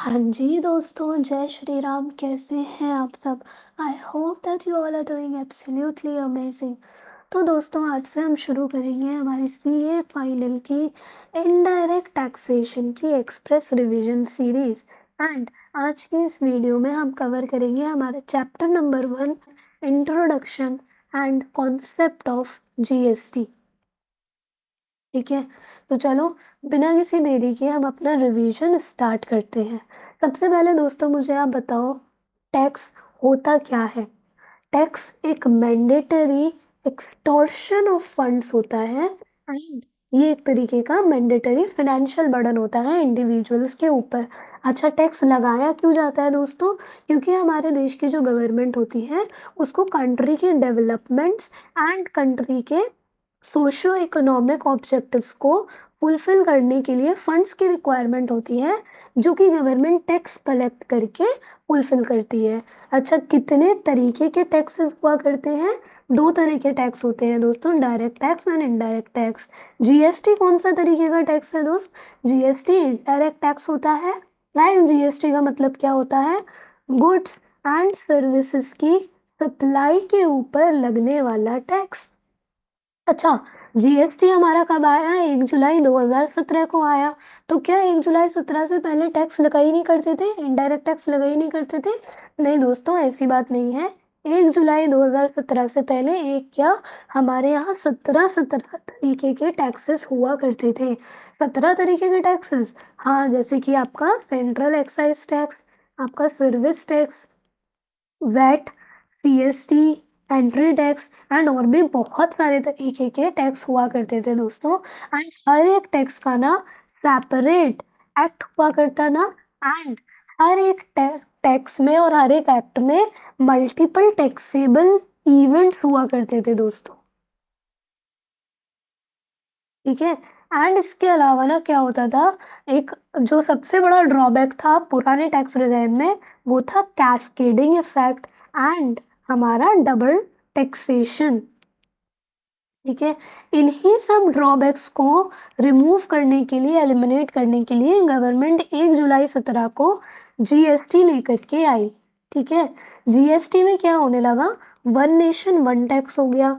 हाँ जी दोस्तों, जय श्री राम। कैसे हैं आप सब? I hope that you all are doing absolutely amazing. तो दोस्तों, आज से हम शुरू करेंगे हमारी सीए फाइनल की इनडायरेक्ट टैक्सेशन की एक्सप्रेस रिवीजन सीरीज। एंड आज की इस वीडियो में हम कवर करेंगे हमारे chapter number 1, introduction and concept of GST. ठीक है, तो चलो बिना किसी देरी के हम अपना रिवीजन स्टार्ट करते हैं। सबसे पहले दोस्तों मुझे आप बताओ, टैक्स होता क्या है? टैक्स एक मैंडेटरी एक्सटॉर्शन ऑफ फंड्स होता है एंड ये एक तरीके का मैंडेटरी फाइनेंशियल बर्डन होता है इंडिविजुअल्स के ऊपर। अच्छा, टैक्स लगाया क्यों जाता है दोस्तों? क्योंकि हमारे देश की जो गवर्नमेंट होती है उसको कंट्री के डेवलपमेंट्स एंड कंट्री के सोशियो इकोनॉमिक ऑब्जेक्टिव्स को फुलफिल करने के लिए फंड्स की रिक्वायरमेंट होती है, जो कि गवर्नमेंट टैक्स कलेक्ट करके फुलफिल करती है। अच्छा, कितने तरीके के टैक्सेस हुआ करते हैं? दो तरह के टैक्स होते हैं दोस्तों, direct tax and indirect tax. GST कौन सा तरीके का टैक्स है दोस्त? जीएसटी इनडायरेक्ट टैक्स होता है। एंड जीएसटी का मतलब क्या होता है? गुड्स एंड सर्विसेज की सप्लाई के ऊपर लगने वाला टैक्स। अच्छा, जीएसटी हमारा कब आया? 1 जुलाई 2017 को आया। तो क्या 1 जुलाई 17 से पहले टैक्स लगा ही नहीं करते थे? इनडायरेक्ट टैक्स लगा ही नहीं करते थे? नहीं दोस्तों, ऐसी बात नहीं है। 1 जुलाई 2017 से पहले एक क्या, हमारे यहाँ 17 तरीके के टैक्सेस हुआ करते थे। 17 तरीके के टैक्सेस, हाँ, जैसे कि आपका सेंट्रल एक्साइज टैक्स, आपका service tax, VAT, CST, entry tax and और भी बहुत सारे तरीके के टैक्स हुआ करते थे दोस्तों। एंड हर एक टैक्स का ना सेपरेट एक्ट हुआ करता ना। एंड हर एक टैक्स में और हर एक एक्ट में मल्टीपल टैक्सेबल इवेंट्स हुआ करते थे दोस्तों। ठीक है, एंड इसके अलावा ना क्या होता था, एक जो सबसे बड़ा ड्रॉबैक था पुराने टैक्स रिजाइम में, वो था कैस्केडिंग इफेक्ट एंड हमारा डबल टैक्सेशन। ठीक है, इन्हीं सब ड्रॉबैक्स को रिमूव करने के लिए, एलिमिनेट करने के लिए गवर्नमेंट 1 जुलाई 17 को जीएसटी लेकर के आई। ठीक है, जीएसटी में क्या होने लगा, वन नेशन वन टैक्स हो गया।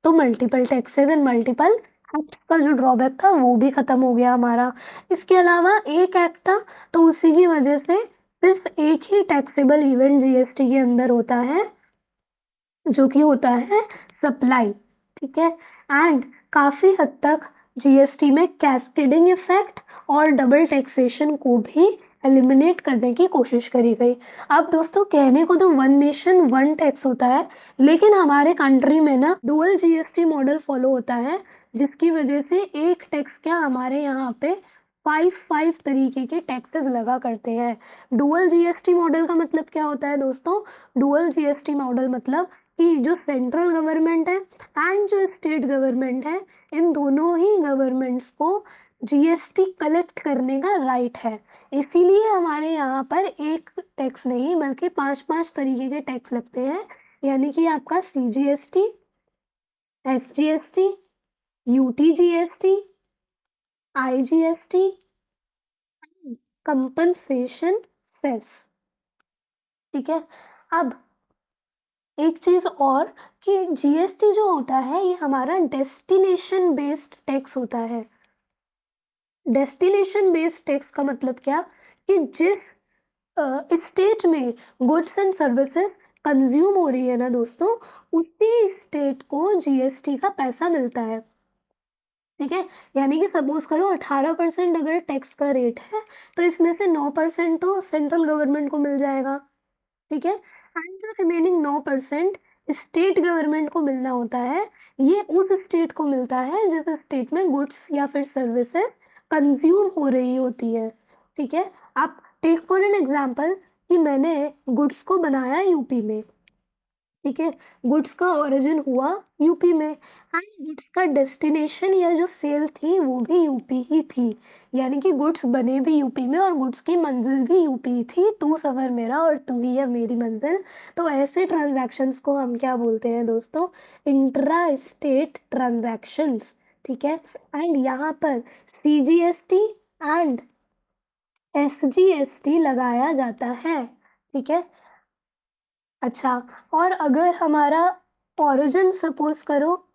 तो multiple taxes and multiple acts का जो ड्रॉबैक था वो भी खत्म हो गया हमारा। इसके अलावा एक एक्ट था, तो उसी की वजह से सिर्फ एक ही टैक्सेबल इवेंट जीएसटी के अंदर होता है, जो कि होता है सप्लाई। ठीक है, एंड काफी हद तक जीएसटी में कैस्केडिंग इफेक्ट और डबल टैक्सेशन को भी एलिमिनेट करने की कोशिश करी गई। अब दोस्तों, कहने को तो वन नेशन वन टैक्स होता है, लेकिन हमारे कंट्री में ना डुअल जीएसटी मॉडल फॉलो होता है, जिसकी वजह से एक टैक्स क्या, हमारे यहाँ पे 5 तरीके के टैक्सेस लगा करते हैं। डुअल जीएसटी मॉडल का मतलब क्या होता है दोस्तों? डुअल जीएसटी मॉडल मतलब कि जो सेंट्रल गवर्नमेंट है एंड जो स्टेट गवर्नमेंट है, इन दोनों ही गवर्नमेंट्स को जीएसटी कलेक्ट करने का राइट है। इसीलिए हमारे यहाँ पर एक टैक्स नहीं बल्कि 5 तरीके के टैक्स लगते हैं, यानी कि आपका CGST, SGST, UTGST, IGST, compensation cess. ठीक है, अब एक चीज और, कि जीएसटी जो होता है ये हमारा डेस्टिनेशन बेस्ड टैक्स होता है। डेस्टिनेशन बेस्ड टैक्स का मतलब क्या, कि जिस स्टेट में गुड्स एंड सर्विसेज कंज्यूम हो रही है ना दोस्तों, उसी स्टेट को जीएसटी का पैसा मिलता है। ठीक है, यानी कि सपोज करो 18% अगर टैक्स का रेट है, तो इसमें से 9% तो सेंट्रल गवर्नमेंट को मिल जाएगा। ठीक है, एंड जो रिमेनिंग 9% स्टेट गवर्नमेंट को मिलना होता है, ये उस स्टेट को मिलता है जिस स्टेट में गुड्स या फिर सर्विसेज कंज्यूम हो रही होती है। ठीक है, आप टेक फॉर एन एग्जांपल कि मैंने गुड्स को बनाया यूपी में। ठीक है, गुड्स का ओरिजिन हुआ यूपी में एंड गुड्स का डेस्टिनेशन या जो सेल थी वो भी यूपी ही थी, यानी कि गुड्स बने भी यूपी में और गुड्स की मंजिल भी यूपी थी। तू सफर मेरा और तू ही है मेरी मंजिल। तो ऐसे ट्रांजैक्शंस को हम क्या बोलते हैं दोस्तों? Intra state transactions. ठीक है, एंड यहाँ पर सीजीएसटी एंड SGST लगाया जाता है। ठीक है। अच्छा, और अगर हमारा ओरिजिन सपोज करो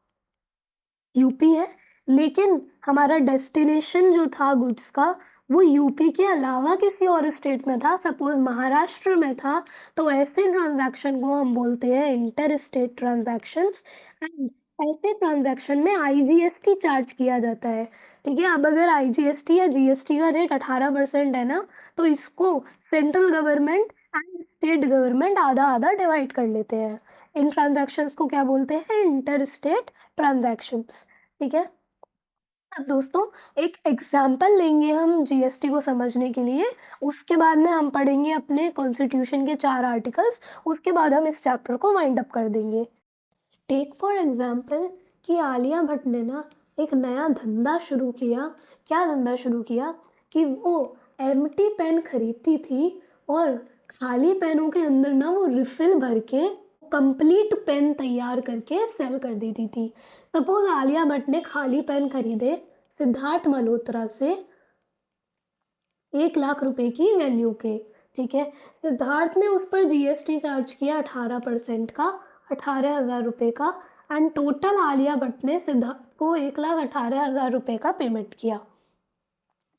यूपी है, लेकिन हमारा डेस्टिनेशन जो था गुड्स का वो यूपी के अलावा किसी और स्टेट में था, सपोज महाराष्ट्र में था, तो ऐसे ट्रांजैक्शन को हम बोलते हैं इंटर स्टेट ट्रांजैक्शंस। एंड ऐसे ट्रांजैक्शन में IGST चार्ज किया जाता है। ठीक है। अब अगर IGST या GST का रेट 18% है ना, तो इसको central government and state government आधा आधा डिवाइड कर लेते हैं। इन ट्रांजैक्शंस को क्या बोलते हैं? Inter state transactions. ठीक है। अब दोस्तों एक एग्जाम्पल लेंगे हम जीएसटी को समझने के लिए, उसके बाद में हम पढ़ेंगे अपने कॉन्स्टिट्यूशन के 4 आर्टिकल्स, उसके बाद हम इस चैप्टर को वाइंड अप कर देंगे। टेक फॉर एग्जाम्पल कि आलिया भट्ट ने ना एक नया धंधा शुरू किया। क्या धंधा शुरू किया? कि वो एम्प्टी पेन खरीदती थी और खाली पेनों के अंदर ना वो रिफिल भर के कंप्लीट पेन तैयार करके सेल कर देती थी। सपोज आलिया भट्ट ने खाली पेन खरीदे सिद्धार्थ मल्होत्रा से 1 लाख रुपए की वैल्यू के। ठीक है। सिद्धार्थ ने उस पर GST चार्ज किया 18% का, 18,000 रुपये का। एंड टोटल आलिया भट्ट ने सिद्धार्थ को 1,18,000 रुपये का पेमेंट किया।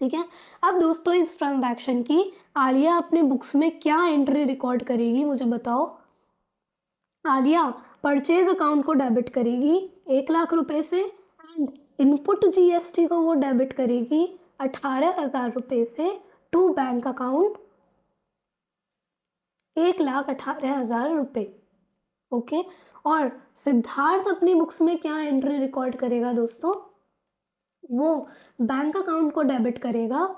ठीक है। अब दोस्तों इस ट्रांजैक्शन की आलिया अपने बुक्स में क्या एंट्री रिकॉर्ड करेगी, मुझे बताओ। आलिया परचेज अकाउंट को डेबिट करेगी 1 लाख रुपए से, एंड इनपुट GST को वो डेबिट करेगी 18,000 रुपये से टू बैंक अकाउंट 1,18,000 रुपये। ओके। और सिद्धार्थ अपनी बुक्स में क्या एंट्री रिकॉर्ड करेगा दोस्तों? वो बैंक अकाउंट को डेबिट करेगा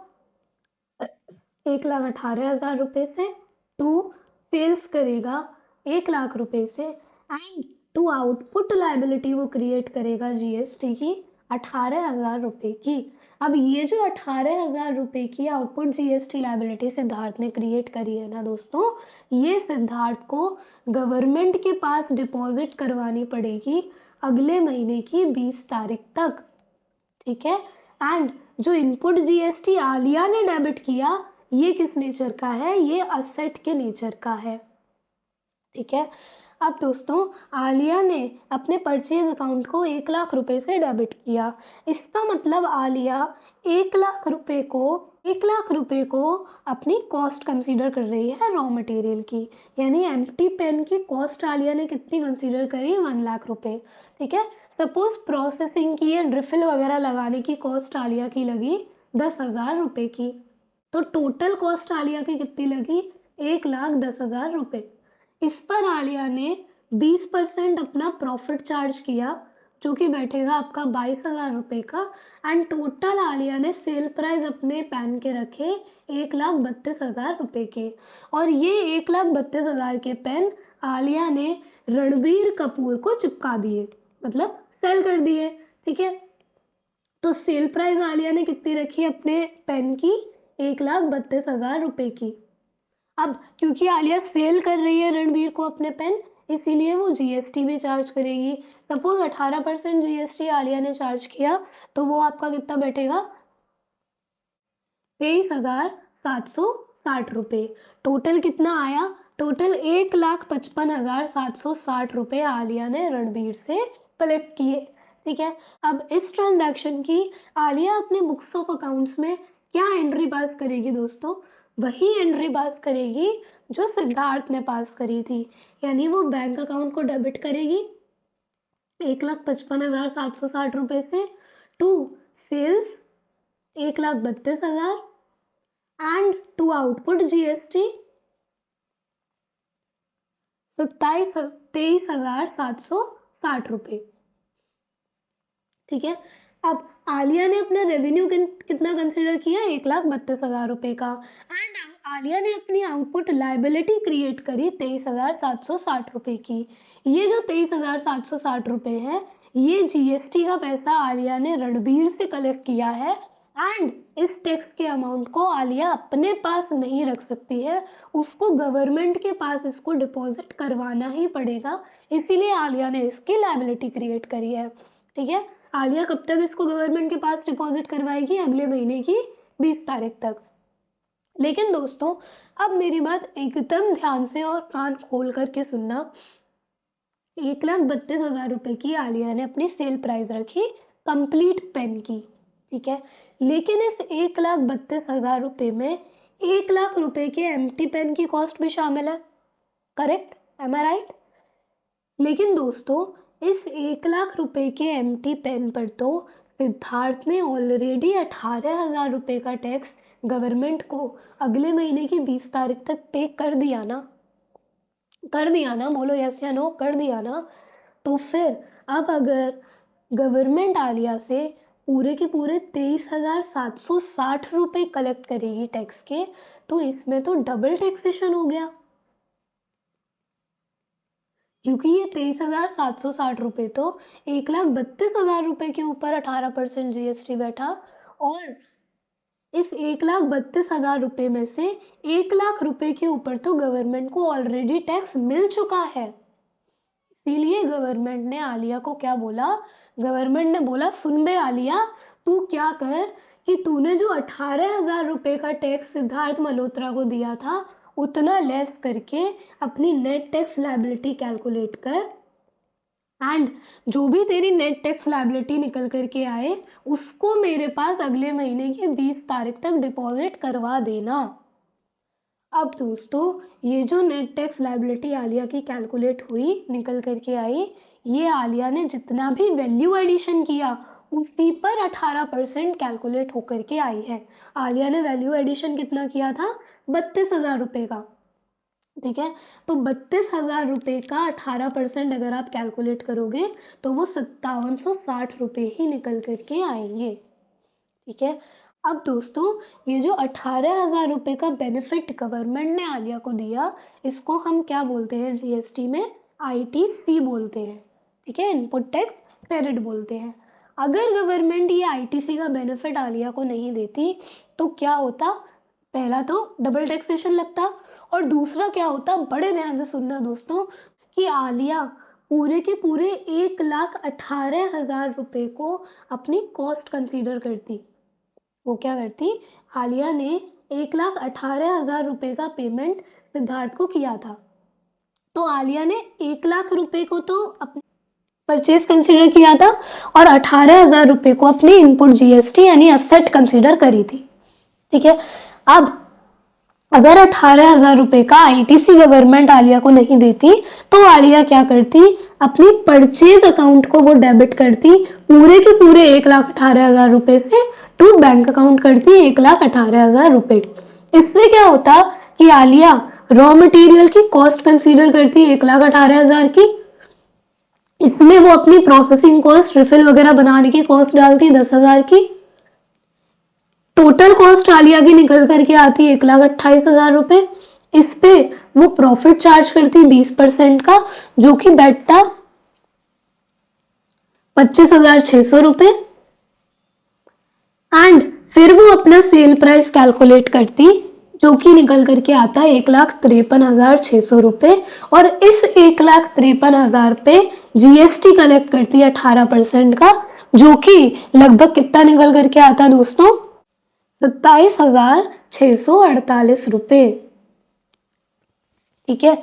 1,18,000 रुपये से, टू सेल्स करेगा 1 लाख रुपए से, एंड टू आउटपुट लाइबिलिटी वो क्रिएट करेगा GST की 18,000 रुपये की। अब ये जो 18,000 रुपये की आउटपुट GST लाइबिलिटी सिद्धार्थ ने क्रिएट करी है ना दोस्तों, ये सिद्धार्थ को गवर्नमेंट के पास डिपॉजिट करवानी पड़ेगी अगले महीने की 20 तारीख तक। ठीक है। एंड जो इनपुट GST आलिया ने डेबिट किया ये किस नेचर का है? ये असेट के नेचर का है। ठीक है। अब दोस्तों आलिया ने अपने परचेज अकाउंट को 1 लाख रुपए से डेबिट किया। इसका मतलब आलिया 1 लाख रुपए को अपनी कॉस्ट कंसीडर कर रही है रॉ मटेरियल की। यानी एम्प्टी पेन की कॉस्ट आलिया ने कितनी कंसीडर करी? 1 लाख रुपए। ठीक है। सपोज प्रोसेसिंग की या रिफिल वगैरह लगाने की कॉस्ट आलिया की लगी 10,000 रुपये की, तो टोटल कॉस्ट आलिया की कितनी लगी? 1,10,000 रुपये। इस पर आलिया ने 20% अपना प्रॉफिट चार्ज किया, जो कि बैठेगा आपका 22,000 रुपये का। एंड टोटल आलिया ने सेल प्राइस अपने पेन के रखे 1,32,000 रुपये के। और ये 1,32,000 के पेन आलिया ने रणबीर कपूर को चिपका दिए, मतलब सेल कर दिए। ठीक है। तो सेल प्राइस आलिया ने कितनी रखी अपने पेन की? 1,32,000 रुपये की। अब क्योंकि आलिया सेल कर रही है रणबीर को अपने पेन, इसीलिए वो GST भी चार्ज करेगी। सपोज 18% GST आलिया ने चार्ज किया, तो वो आपका कितना बैठेगा? 23,760 रुपये। टोटल कितना आया? टोटल 1,55,760 रुपये आलिया ने रणबीर से कलेक्ट किए। ठीक है। अब इस ट्रांजैक्शन की आलिया अपने बुक्स ऑफ अकाउंट्स में क्या एंट्री पास करेगी दोस्तों? वही एंट्री पास करेगी जो सिद्धार्थ ने पास करी थी। यानी वो बैंक अकाउंट को डेबिट करेगी 1,55,760 रुपये से, to sales 1,32,000, and to output GST 23,760 रुपये। ठीक है। अब आलिया ने अपना रेवेन्यू कितना कंसिडर किया? 1,32,000 रुपये का। एंड आलिया ने अपनी आउटपुट लाइबिलिटी क्रिएट करी 23,760 रुपये की। ये जो 23,760 रुपये है, ये GST का पैसा आलिया ने रणबीर से कलेक्ट किया है। एंड इस टैक्स के अमाउंट को आलिया अपने पास नहीं रख सकती है, उसको गवर्नमेंट के पास इसको डिपॉजिट करवाना ही पड़ेगा। इसीलिए आलिया ने इसकी लाइबिलिटी क्रिएट करी है। ठीक है। आलिया कब तक इसको गवर्नमेंट के पास डिपॉजिट करवाएगी? अगले महीने की 20 तारीख तक। लेकिन दोस्तों अब मेरी बात एकदम ध्यान से और कान खोल करके सुनना। 1,32,000 रुपए की आलिया ने अपनी सेल प्राइस रखी कंप्लीट पेन की, ठीक है। लेकिन इस 1,32,000 रुपए में 1,00,000 रुपए के एम्प्टी पेन की कॉस्ट भी शामिल है, करेक्ट, एम आई राइट। लेकिन दोस्तों इस 1,00,000 रुपए के एम्प्टी पेन पर तो सिद्धार्थ ने ऑलरेडी 18,000 रुपए का टैक्स गवर्नमेंट को अगले महीने की 20 तारीख तक पे कर दिया ना, कर दिया ना, बोलो यस या नो, कर दिया ना। तो फिर अब अगर गवर्नमेंट आलिया से पूरे के पूरे 23,760 रुपए कलेक्ट करेगी टैक्स के, तो इसमें तो डबल टैक्सेशन हो गया, क्योंकि ये 23,760 रुपए तो 1,32,000 रुपए के ऊपर 18% जीएसटी बैठा, और इस 1,32,000 रुपए में से 1,00,000 रुपए के ऊपर तो गवर्नमेंट को ऑलरेडी टैक्स मिल चुका है। इसीलिए गवर्नमेंट ने आलिया को क्या बोला, गवर्नमेंट ने बोला सुन बे आलिया, तू क्या कर कि तूने जो 18,000 रुपए का टैक्स सिद्धार्थ मल्होत्रा को दिया था उतना लेस करके अपनी नेट टैक्स लायबिलिटी कैलकुलेट कर, एंड जो भी तेरी नेट टैक्स लायबिलिटी निकल करके आए उसको मेरे पास अगले महीने की 20 तारीख तक डिपॉजिट करवा देना। अब दोस्तों ये जो नेट टैक्स लायबिलिटी आलिया की कैलकुलेट हुई, निकल करके आई, ये आलिया ने जितना भी वैल्यू एडिशन किया उसी पर 18% कैलकुलेट होकर के आई है। आलिया ने वैल्यू एडिशन कितना किया था, 32,000 रुपये का, ठीक है। तो 32,000 रुपये का 18% अगर आप कैलकुलेट करोगे तो वो 5,760 रुपये ही निकल करके आएंगे, ठीक है। अब दोस्तों ये जो 18,000 रुपये का बेनिफिट गवर्नमेंट ने आलिया को दिया, इसको हम क्या बोलते हैं जीएसटी में, आईटीसी बोलते हैं, ठीक है, इनपुट टैक्स क्रेडिट बोलते हैं। अगर गवर्नमेंट ये आईटीसी का बेनिफिट आलिया को नहीं देती तो क्या होता, पहला तो डबल टैक्सेशन लगता, और दूसरा क्या होता, बड़े ध्यान से सुनना दोस्तों, कि आलिया पूरे के पूरे 1,18,000 रुपये को अपनी कॉस्ट कंसीडर करती। वो क्या करती, आलिया ने 1,18,000 रुपये का पेमेंट सिद्धार्थ को किया था, तो आलिया ने 1,00,000 रुपये को तो अपनी परचेज कंसीडर किया था और 18,000 रुपये को अपनी इनपुट जीएसटी यानी असेट कंसीडर करी थी, ठीक है। अब अगर 18,000 रुपये का आईटीसी गवर्नमेंट आलिया को नहीं देती तो आलिया क्या करती, अपनी परचेज अकाउंट को वो डेबिट करती पूरे के पूरे 1,18,000 रुपये से टू बैंक अकाउंट करती 1,18,000 रुपये। इससे क्या होता कि आलिया रॉ मटेरियल की कॉस्ट कंसीडर करती 1,18,000 की, इसमें वो अपनी प्रोसेसिंग कॉस्ट, रिफिल वगैरह बनाने की कॉस्ट डालती 10,000 की, टोटल कॉस्ट आलिया की निकल करके आती 1,28,000 रुपये। इस पे वो प्रॉफिट चार्ज करती 20% का, जो कि बैठता 25,600 रुपये, एंड फिर वो अपना सेल प्राइस कैलकुलेट करती जो कि निकल करके आता है 1,53,600 रुपये, और इस 1,53,000 पे जीएसटी कलेक्ट करती है 18% का, जो कि लगभग कितना निकल करके आता दोस्तों, 27,648 रुपये, ठीक है।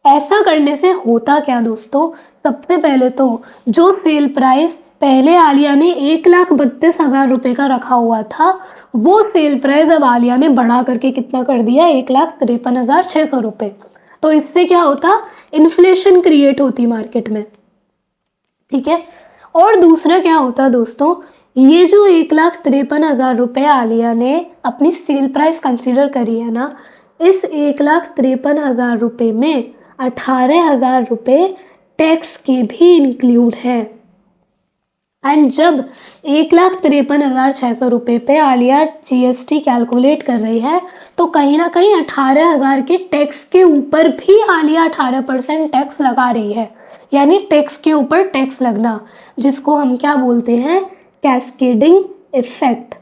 ऐसा करने से होता क्या दोस्तों, सबसे पहले तो जो सेल प्राइस पहले आलिया ने 1,32,000 रुपये का रखा हुआ था, वो सेल प्राइस अब आलिया ने बढ़ा करके कितना कर दिया, 1,53,600 रुपये। तो इससे क्या होता, इन्फ्लेशन क्रिएट होती मार्केट में, ठीक है। और दूसरा क्या होता दोस्तों, ये जो 1,53,000 रुपये आलिया ने अपनी सेल प्राइस कंसीडर करी है ना, इस 1,53,000 रुपये में 18,000 रुपये टैक्स के भी इंक्लूड है, एंड जब 1,53,600 रुपये पे आलिया जीएसटी कैलकुलेट कर रही है तो कहीं ना कहीं 18,000 के टैक्स के ऊपर भी आलिया 18% टैक्स लगा रही है, यानी टैक्स के ऊपर टैक्स लगना, जिसको हम क्या बोलते हैं, कैस्केडिंग इफेक्ट।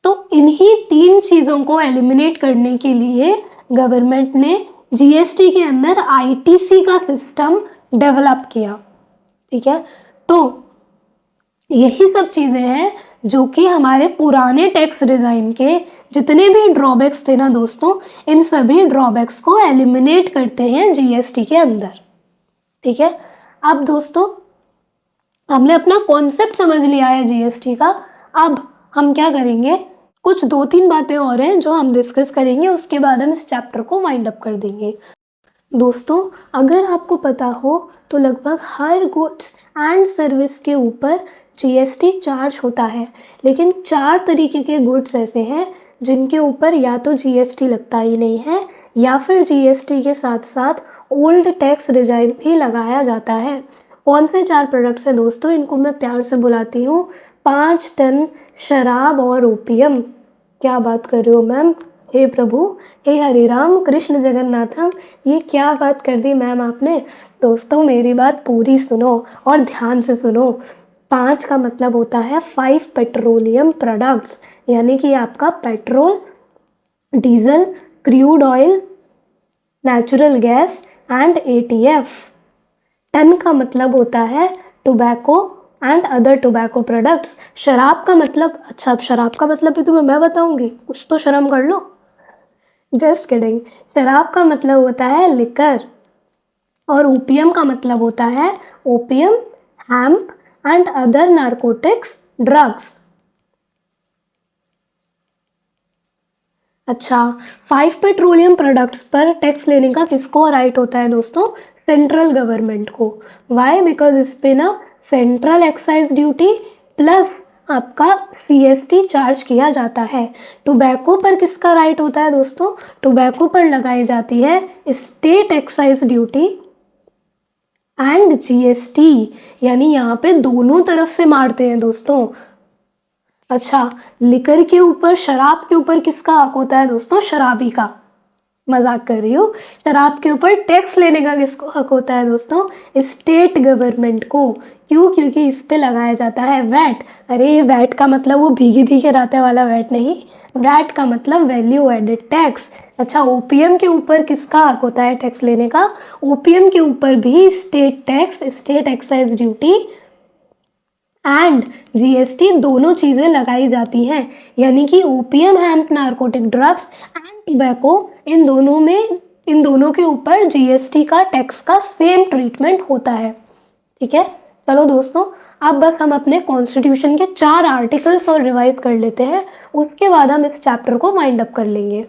तो इन्हीं 3 चीजों को एलिमिनेट करने के लिए गवर्नमेंट ने जीएसटी के अंदर आईटीसी का सिस्टम डेवलप किया, ठीक है। तो यही सब चीज़ें हैं जो कि हमारे पुराने टैक्स डिज़ाइन के जितने भी ड्रॉबैक्स थे ना दोस्तों, इन सभी ड्रॉबैक्स को एलिमिनेट करते हैं जीएसटी के अंदर। ठीक है, अब दोस्तों हमने अपना कॉन्सेप्ट समझ लिया है जीएसटी का। अब हम क्या करेंगे, कुछ 2-3 बातें और हैं जो हम डिस्कस करेंगे, उसके बाद हम इस चैप्टर को वाइंड अप कर देंगे। दोस्तों अगर आपको पता हो तो लगभग हर गुड्स एंड सर्विस के ऊपर जीएसटी चार्ज होता है, लेकिन 4 तरीके के गुड्स ऐसे हैं जिनके ऊपर या तो जीएसटी लगता ही नहीं है या फिर जीएसटी के साथ साथ ओल्ड टैक्स डिजाइन भी लगाया जाता है। कौन से 4 प्रोडक्ट्स हैं दोस्तों, इनको मैं प्यार से बुलाती हूँ 5 टन शराब और ओपियम। क्या बात कर रहे हो मैम, हे प्रभु, हे हरे राम कृष्ण जगन्नाथम, ये क्या बात कर दी मैम आपने। दोस्तों मेरी बात पूरी सुनो और ध्यान से सुनो। 5 का मतलब होता है 5 पेट्रोलियम प्रोडक्ट्स, यानी कि आपका petrol, diesel, crude oil, natural gas and ATF. टन का मतलब होता है tobacco and other tobacco products. शराब का मतलब, अच्छा अब शराब का मतलब भी तुम्हें मैं बताऊंगी, कुछ तो शर्म कर लो। जस्ट किडिंग, शराब का मतलब होता है लिकर, और ओपियम का मतलब होता है opium, hemp and other narcotics drugs. अच्छा, 5 पेट्रोलियम प्रोडक्ट्स पर टैक्स लेने का किसको राइट होता है दोस्तों, सेंट्रल गवर्नमेंट को। वाई, बिकॉज इस पे ना सेंट्रल एक्साइज ड्यूटी प्लस आपका सीएसटी चार्ज किया जाता है। टोबैको पर किसका राइट होता है दोस्तों, टोबैको पर लगाई जाती है state excise duty and GST, यानी यहाँ पे दोनों तरफ से मारते हैं दोस्तों। अच्छा, लिकर के ऊपर, शराब के ऊपर किसका हक होता है दोस्तों, शराबी का। मजाक कर रही हूँ, शराब के ऊपर टैक्स लेने का किसको हक होता है दोस्तों, स्टेट गवर्नमेंट को। क्यों, क्योंकि इस पे लगाया जाता है वैट। अरे वैट का मतलब वो भीगे भीगे रहते वाला वैट नहीं, वैट का मतलब वैल्यू एडेड टैक्स। अच्छा, ओपीएम के ऊपर किसका हक होता है टैक्स लेने का, ओपीएम के ऊपर भी state tax, state excise duty and GST दोनों चीज़ें लगाई जाती हैं, यानी कि opium, hemp, narcotic drugs and tobacco, इन दोनों के ऊपर जीएसटी का टैक्स का सेम ट्रीटमेंट होता है। ठीक है, चलो दोस्तों अब बस हम अपने कॉन्स्टिट्यूशन के 4 आर्टिकल्स और रिवाइज कर लेते हैं, उसके बाद हम इस चैप्टर को वाइंड अप कर लेंगे।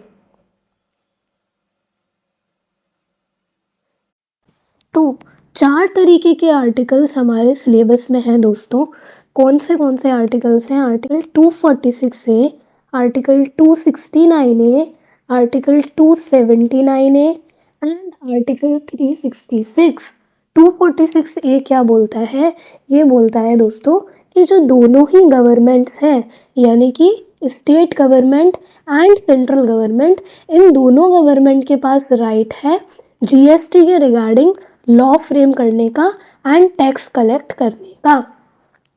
तो 4 तरीके के आर्टिकल्स हमारे सिलेबस में हैं दोस्तों। कौन से आर्टिकल्स हैं, article 246 A, article 269 A, article 279 A and article 366। 246 ए क्या बोलता है, ये बोलता है दोस्तों कि जो दोनों ही गवर्नमेंट्स हैं, यानी कि state government and central government, इन दोनों गवर्नमेंट के पास राइट है जीएसटी के रिगार्डिंग लॉ फ्रेम करने का एंड टैक्स कलेक्ट करने का।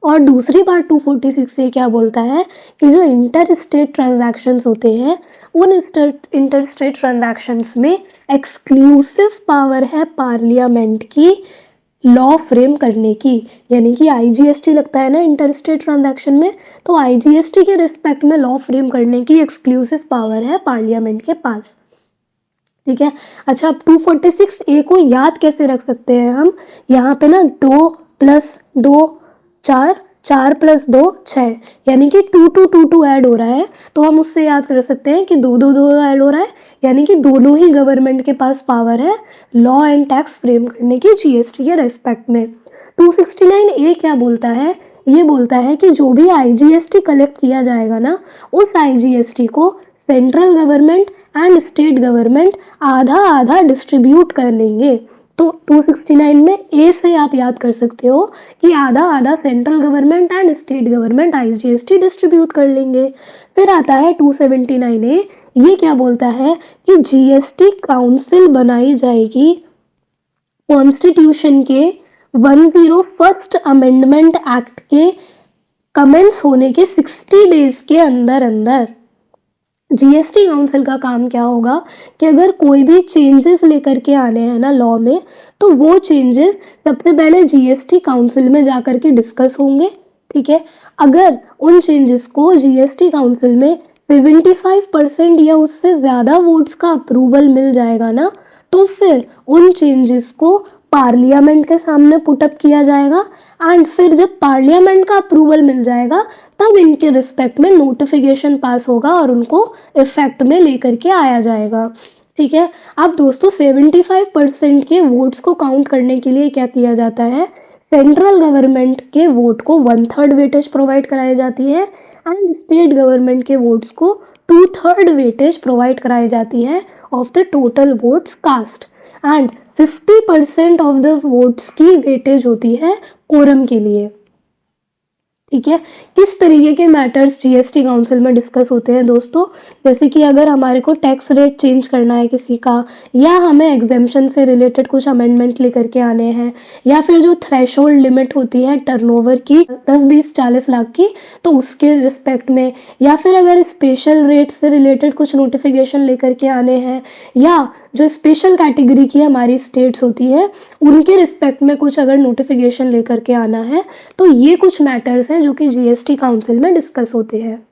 और दूसरी बात 246 से क्या बोलता है कि जो इंटर स्टेट ट्रांजैक्शंस होते हैं, उन इंटर स्टेट ट्रांजैक्शंस में एक्सक्लूसिव पावर है पार्लियामेंट की लॉ फ्रेम करने की। यानी कि आईजीएसटी लगता है ना इंटर स्टेट ट्रांजैक्शन में, तो आईजीएसटी के रिस्पेक्ट में लॉ फ्रेम करने की एक्सक्लूसिव पावर है पार्लियामेंट के पास। ठीक है, अच्छा अब 246 ए को याद कैसे रख सकते हैं हम, यहाँ पे ना 2 + 2 4, 4 + 2 6, यानी कि 2 2 2 2 ऐड हो रहा है, तो हम उससे याद कर सकते हैं कि 2 2 2 ऐड हो रहा है, यानी कि दोनों ही गवर्नमेंट के पास पावर है लॉ एंड टैक्स फ्रेम करने की जीएसटी के रेस्पेक्ट में। 269 ए क्या बोलता है, ये बोलता है कि जो भी आईजीएसटी कलेक्ट किया जाएगा ना, उस आईजीएसटी को central government and state government आधा आधा डिस्ट्रीब्यूट कर लेंगे। तो 269 में ए से आप याद कर सकते हो कि आधा आधा central government and state government IGST distribute कर लेंगे। फिर आता है 279 ए, ये क्या बोलता है कि जीएसटी काउंसिल बनाई जाएगी कॉन्स्टिट्यूशन के 101st अमेंडमेंट एक्ट के कमेंस होने के 60 डेज के अंदर अंदर। जीएसटी काउंसिल का काम क्या होगा कि अगर कोई भी चेंजेस लेकर के आने हैं ना लॉ में, तो वो चेंजेस सबसे पहले जीएसटी काउंसिल में जा कर के डिस्कस होंगे। ठीक है। अगर उन चेंजेस को जीएसटी काउंसिल में 75% या उससे ज़्यादा वोट्स का अप्रूवल मिल जाएगा ना, तो फिर उन चेंजेस को पार्लियामेंट के सामने पुटअप किया जाएगा एंड फिर जब पार्लियामेंट का अप्रूवल मिल जाएगा तब इनके रिस्पेक्ट में नोटिफिकेशन पास होगा और उनको इफेक्ट में लेकर के आया जाएगा। ठीक है। अब दोस्तों 75% के वोट्स को काउंट करने के लिए क्या किया जाता है, सेंट्रल गवर्नमेंट के वोट को 1/3 वेटेज प्रोवाइड कराई जाती है एंड स्टेट गवर्नमेंट के वोट्स को 2/3 वेटेज प्रोवाइड कराई जाती है of the total votes cast and 50% of the votes की वेटेज होती है कोरम के लिए। ठीक है। किस तरीके के मैटर्स जीएसटी काउंसिल में डिस्कस होते हैं दोस्तों, जैसे कि अगर हमारे को टैक्स रेट चेंज करना है किसी का, या हमें एग्जेम्पशन से रिलेटेड कुछ अमेंडमेंट लेकर के आने हैं, या फिर जो थ्रेशोल्ड लिमिट होती है टर्नओवर की 10-20-40 लाख की, तो उसके रिस्पेक्ट में, या फिर अगर स्पेशल रेट से रिलेटेड कुछ नोटिफिकेशन लेकर के आने हैं, या जो स्पेशल कैटेगरी की हमारी स्टेट्स होती है उनके रिस्पेक्ट में कुछ अगर नोटिफिकेशन लेकर के आना है, तो ये कुछ मैटर्स हैं जो कि जीएसटी काउंसिल में डिस्कस होते हैं।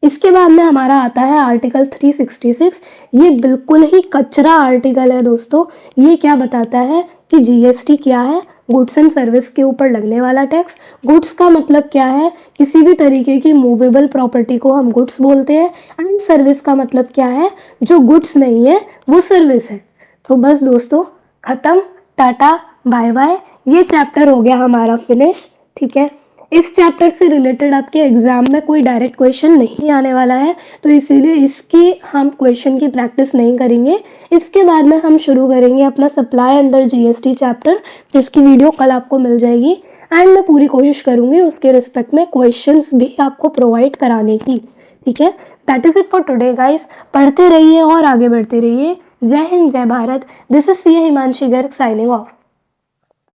इसके बाद में हमारा आता है आर्टिकल 366। ये बिल्कुल ही कचरा आर्टिकल है दोस्तों। ये क्या बताता है कि जीएसटी क्या है, गुड्स एंड सर्विस के ऊपर लगने वाला टैक्स। गुड्स का मतलब क्या है, किसी भी तरीके की मूवेबल प्रॉपर्टी को हम गुड्स बोलते हैं एंड सर्विस का मतलब क्या है, जो गुड्स नहीं है वो सर्विस है। तो बस दोस्तों खत्म, टाटा बाय बाय, ये चैप्टर हो गया हमारा फिनिश। ठीक है। इस चैप्टर से रिलेटेड आपके एग्जाम में कोई डायरेक्ट क्वेश्चन नहीं आने वाला है, तो इसीलिए इसकी हम क्वेश्चन की प्रैक्टिस नहीं करेंगे। इसके बाद में हम शुरू करेंगे अपना सप्लाई अंडर जीएसटी चैप्टर, जिसकी वीडियो कल आपको मिल जाएगी एंड मैं पूरी कोशिश करूंगी उसके रिस्पेक्ट में क्वेश्चंस भी आपको प्रोवाइड कराने की। ठीक है। That is it for today guys. पढ़ते रहिए और आगे बढ़ते रहिए। जय हिंद, जय Bharat. This is C Himanshi Garg signing of.